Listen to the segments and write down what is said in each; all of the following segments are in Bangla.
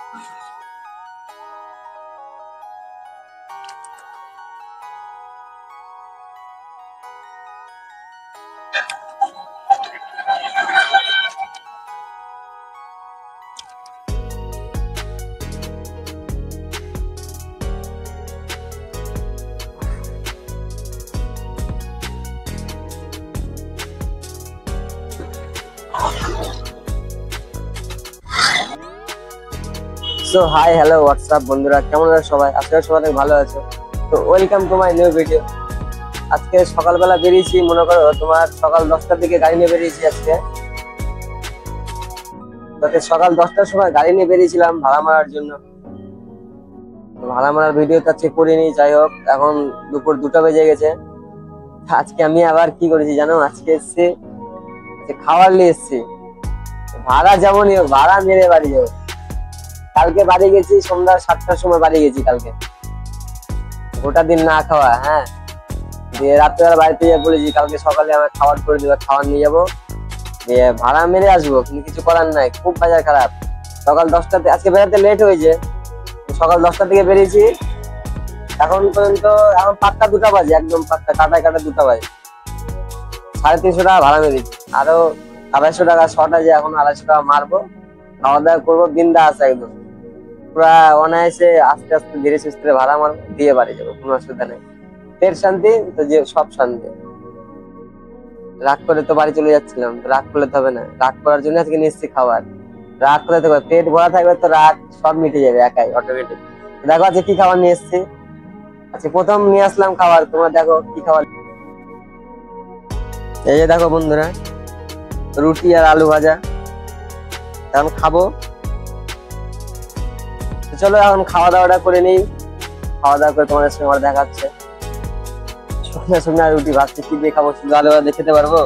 সো হাই হ্যালো হোয়াটসঅ্যাপ বন্ধুরা, কেমন আছো সবাই? আজকে সবাই অনেক ভালো আছো। তো welcome to my new video. আজকে সকালবেলা বেরিয়েছি, মনে করো তোমার সকাল 10টার দিকে গাড়ি নিয়ে বেরিয়েছি। আজকে সকাল 10টার সময় গাড়ি নিয়ে বেরিয়েছিলাম ভাড়া মারার জন্য। ভাড়া মারার ভিডিও তো আজকে করিনি, যাই হোক এখন দুপুর 2টা বেজে গেছে। আজকে আমি আবার কি করেছি জানো? আজকে এসছি খাবার নিয়ে এসছি। ভাড়া যেমনই হোক ভাড়া মেরে বাড়ি যাবো। কালকে বাড়ি গেছি সন্ধ্যা 7টার সময় বাড়ি গেছি কালকে, গোটা দিন না খাওয়া। হ্যাঁ, দিয়ে রাত্রেবেলা বাড়িতে গিয়ে বলেছি কালকে সকালে আমার খাবার করে দিবে, খাবার নিয়ে যাবো, দিয়ে ভাড়া মেরে আসবো। কিন্তু কিছু করার নাই, খুব বাজার খারাপ। সকাল 10টাতে আজকে বেরোতে লেট হয়েছে, সকাল 10টা থেকে বেরিয়েছি এখন পর্যন্ত, এখন 5টা 2টা বাজে, একদম 5টা কাটায় কাটা 2টা বাজে। 350 টাকা ভাড়া মেরেছি, আরো 250 টাকা শর্ট আছে, এখন 250 টাকা মারবো, খাওয়া দাওয়া করবো, বিন্দা আছে একদম পুরা অনায়াসে। আস্তে আস্তে ধীরে সুস্থে ভাড়া মারবো, দিয়ে বাড়ি যাবো, কোনো অসুবিধা নেই। পেট শান্তি তো যে সব শান্তি। রাগ করে তো বাড়ি চলে যাচ্ছিলাম, রাগ করলে তো হবে না, রাগ করার জন্য আজকে নিচ্ছি খাবার। রাগ করলে তো পেট ভরা থাকবে তো রাগ সব মিটে যাবে একাই অটোমেটিক। দেখো আজকে কি খাবার নিয়ে এসছি। আজকে প্রথম নিয়ে আসলাম খাবার, তোমরা দেখো কি খাবার। এই যে দেখো বন্ধুরা, রুটি আর আলু ভাজা, এখন খাবো। চলো এখন খাওয়া দাওয়াটা করে নিই, খাওয়া দাওয়া করে তোমাদের সঙ্গে আমার দেখা হচ্ছে। শুকনা শুকনা রুটি ভাজছি, কি দিয়ে খাবো? শুধু আলু ভাজা খেতে পারবো?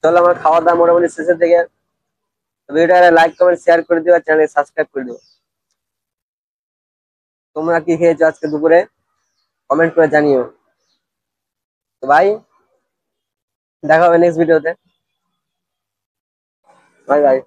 চলো আমার খাওয়া দাওয়া মোটামুটি শেষের দিকে। ভিডিওটা লাইক কমেন্ট শেয়ার করে দিও, চ্যানেল সাবস্ক্রাইব করে দিও। তোমরা কি খেয়েছো আজকে দুপুরে কমেন্ট করে জানিও। তো ভাই, দেখা হবে নেক্সট ভিডিওতে। Bye bye.